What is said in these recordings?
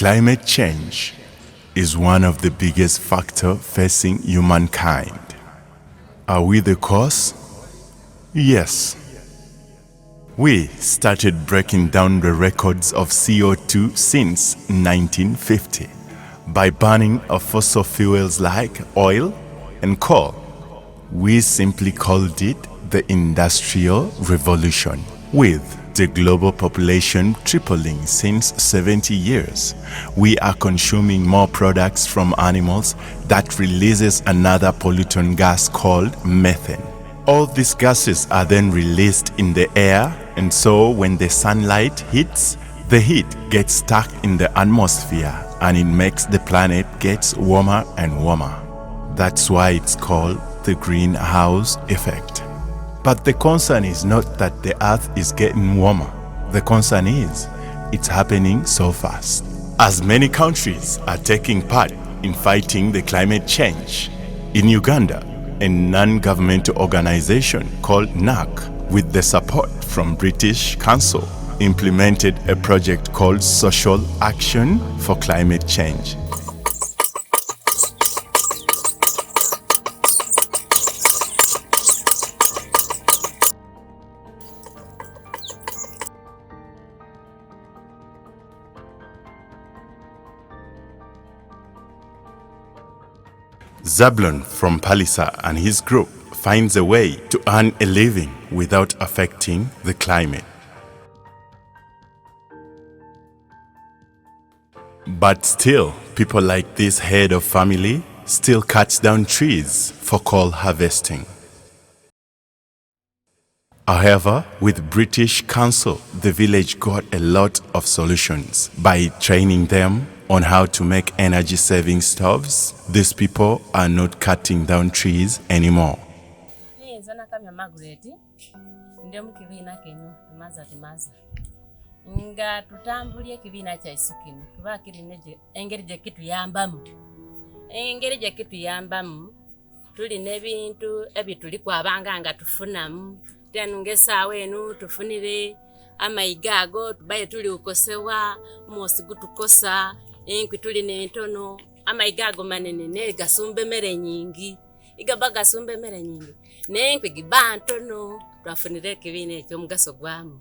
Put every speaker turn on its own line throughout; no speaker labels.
Climate change is one of the biggest factors facing humankind. Are we the cause? Yes. We started breaking down the records of CO2 since 1950 by burning of fossil fuels like oil and coal. We simply called it the Industrial Revolution. With the global population tripling since 70 years, we are consuming more products from animals that releases another pollutant gas called methane. All these gases are then released in the air, and so when the sunlight hits, the heat gets stuck in the atmosphere and it makes the planet get warmer and warmer. That's why it's called the greenhouse effect. But the concern is not that the earth is getting warmer. The concern is it's happening so fast. As many countries are taking part in fighting the climate change, in Uganda, a non-governmental organization called NAC, with the support from British Council, implemented a project called Social Action for Climate Change. Zablon from Palisa and his group finds a way to earn a living without affecting the climate. But still, people like this head of family still cuts down trees for coal harvesting. However, with British Council, the village got a lot of solutions. By training them on how to make energy-saving stoves, these people are not cutting down trees anymore.
Nga tutambulye kibiina kyaisu kino kuba kirina engeri gye kituyambamu tulina ebintu ebitulikwabanga nga tufunamu tenu ng'essaawa eno tufunire amayiga ago tubaye tuli ukosewa mwosi gutukosa enkwi tulina entono amayiga ago manene ne gasumba emmere nyingi igaba gasumba emmere nyingi n'enkwi giba ntono twafunire ekibiina eky'omugaso gwamu.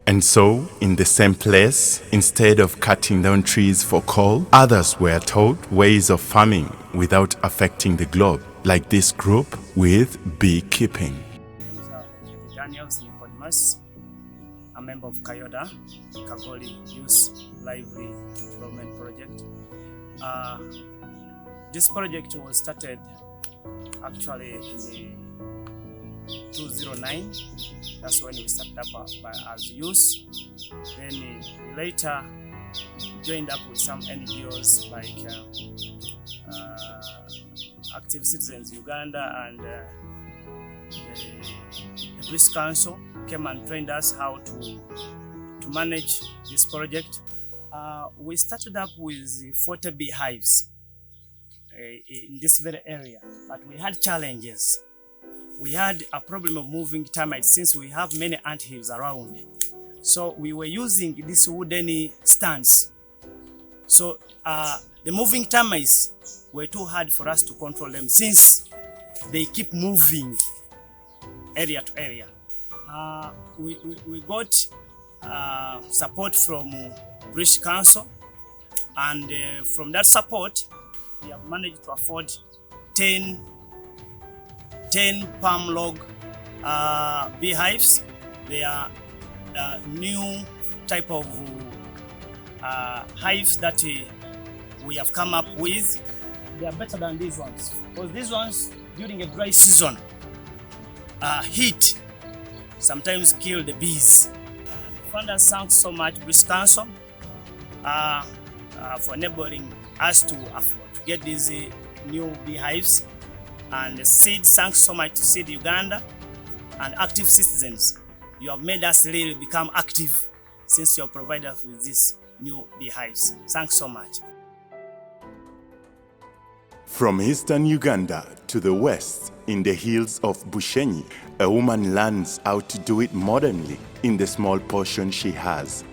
And so, in the same place, instead of cutting down trees for coal, others were taught ways of farming without affecting the globe, like this group with beekeeping.
Daniel Nicodemus, a member of Kayoda, Kagoli Youth Lively Development Project. This project was started actually in 2009, that's when we started up as youth. Then we later joined up with some NGOs like Active Citizens Uganda and the British Council came and trained us how to manage this project. We started up with 40 beehives in this very area, but we had challenges. We had a problem of moving termites since we have many ant hills around. So we were using these wooden stands. So the moving termites were too hard for us to control them since they keep moving area to area. We got support from British Council, and from that support we have managed to afford 10 palm log beehives. They are new type of hives that we have come up with. They are better than these ones because these ones during a dry season, heat sometimes kill the bees. The funders thank so much British Council for enabling us to get these new beehives. And Seed, thanks so much to Seed Uganda and Active Citizens. You have made us really become active since you have provided us with these new beehives. Thanks so much.
From eastern Uganda to the west, in the hills of Bushenyi, a woman learns how to do it modernly in the small portion she has.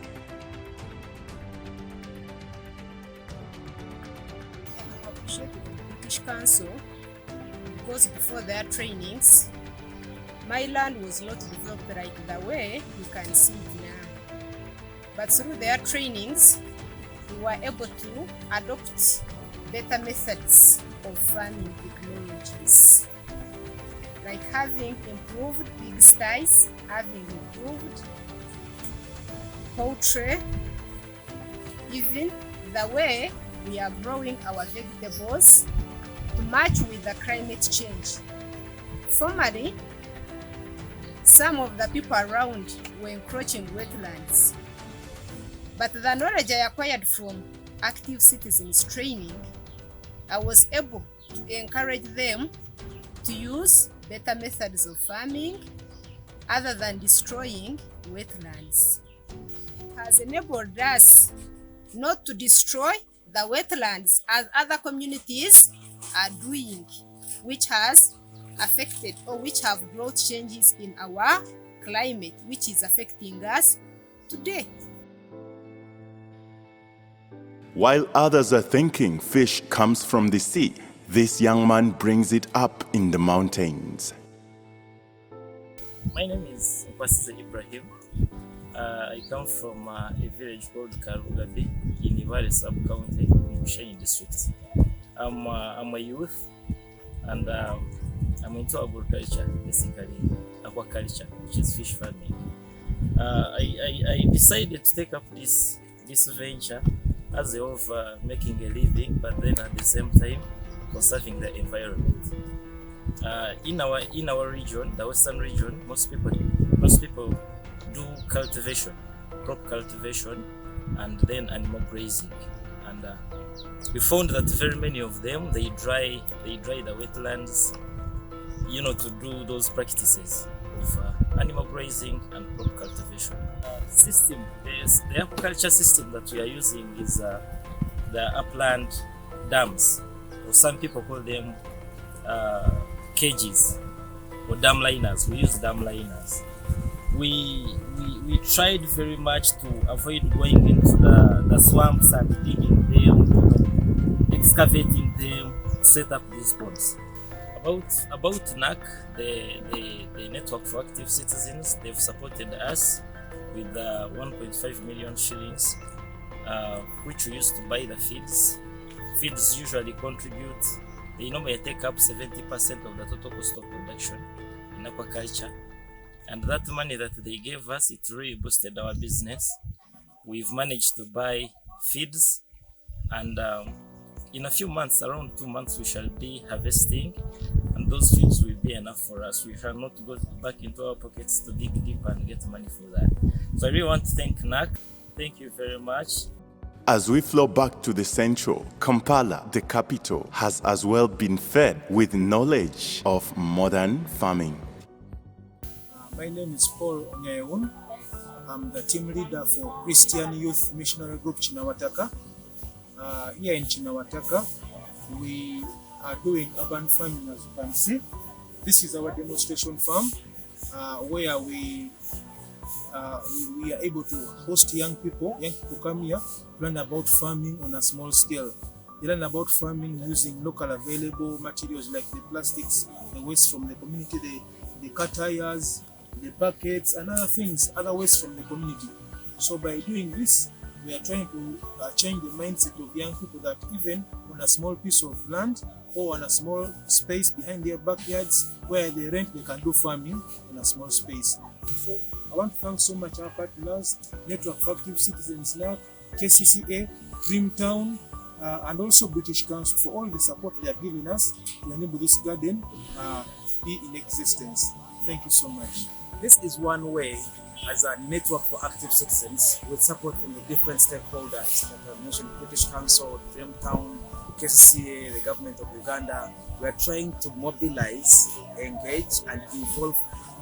because before their trainings, my land was not developed like the way you can see it now. But through their trainings, we were able to adopt better methods of farming technologies, like having improved pigsties, having improved poultry, even the way we are growing our vegetables to match with the climate change. Formerly, some of the people around were encroaching wetlands, but the knowledge I acquired from Active Citizens training, I was able to encourage them to use better methods of farming other than destroying wetlands. It has enabled us not to destroy the wetlands as other communities are doing, which has affected or which have brought changes in our climate, which is affecting us today.
While others are thinking fish comes from the sea, this young man brings it up in the mountains.
My name is Pastor Ibrahim. I come from a village called Karugabi in Ivale sub-county in Bushenyi district. I'm a youth and I'm into agriculture, basically aquaculture, which is fish farming. I decided to take up this venture as a way of making a living, but then at the same time conserving the environment. In our region, the western region, most people do cultivation, crop cultivation, and then animal grazing. And we found that very many of them they dry the wetlands, to do those practices of animal grazing and crop cultivation. The aquaculture system that we are using is the upland dams, or some people call them cages or dam liners. We use dam liners. We tried very much to avoid going into the swamps and digging them, excavating them, to set up these ponds. About NAC, the Network for Active Citizens, they've supported us with 1.5 million shillings, which we used to buy the feeds. Feeds usually they normally take up 70% of the total cost of production in aquaculture. And that money that they gave us, it really boosted our business. We've managed to buy feeds, and in a few months, around 2 months, we shall be harvesting, and those feeds will be enough for us. We shall not go back into our pockets to dig deep and get money for that. So I really want to thank NAC. Thank you very much.
As we flow back to the central, Kampala, the capital, has as well been fed with knowledge of modern farming.
My name is Paul Onyayewun. I'm the team leader for Christian Youth Missionary Group Chinawataka. Here in Chinawataka, we are doing urban farming, as you can see. This is our demonstration farm where we are able to host young people come here, learn about farming on a small scale. They learn about farming using local available materials like the plastics, the waste from the community, the car tires, the buckets, and other waste from the community. So by doing this, we are trying to change the mindset of young people that even on a small piece of land or on a small space behind their backyards where they rent, they can do farming on a small space. So I want to thank so much our partners, Network for Active Citizens NAC, KCCA, Dreamtown, and also British Council for all the support they have given us to enable this garden be in existence. Thank you so much. This is one way, as a Network for Active Citizens, with support from the different stakeholders that I mentioned, British Council, Dreamtown, KCCA, the government of Uganda. We are trying to mobilize, engage, and involve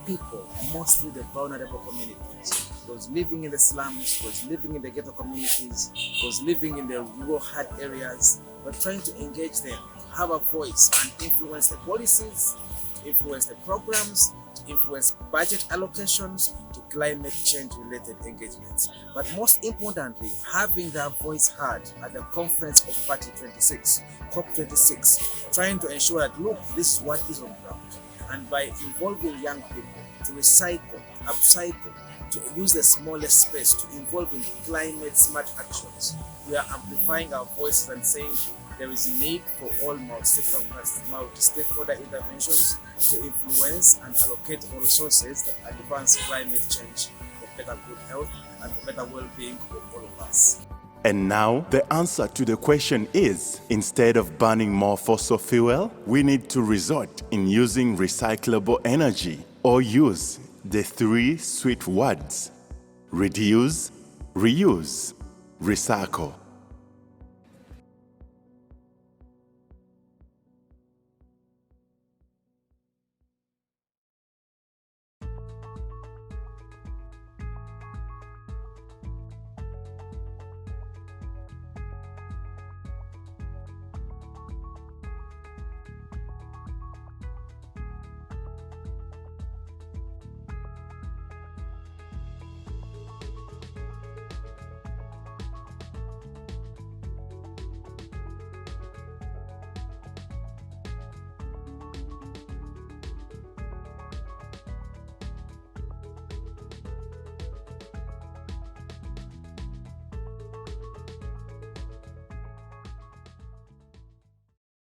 people, mostly the vulnerable communities, those living in the slums, those living in the ghetto communities, those living in the rural hard areas. We're trying to engage them, have a voice, and influence the policies, influence the programs, to influence budget allocations, to climate change related engagements. But most importantly, having their voice heard at the Conference of Party 26, COP26, trying to ensure that, look, this is what is on ground. And by involving young people to recycle, upcycle, to use the smallest space to involve in climate smart actions, we are amplifying our voices and saying there is a need for all multi-stakeholder interventions to influence and allocate all resources that advance climate change for better good health and for better well-being of all of us.
And now, the answer to the question is, instead of burning more fossil fuel, we need to resort in using recyclable energy, or use the 3 sweet words: reduce, reuse, recycle.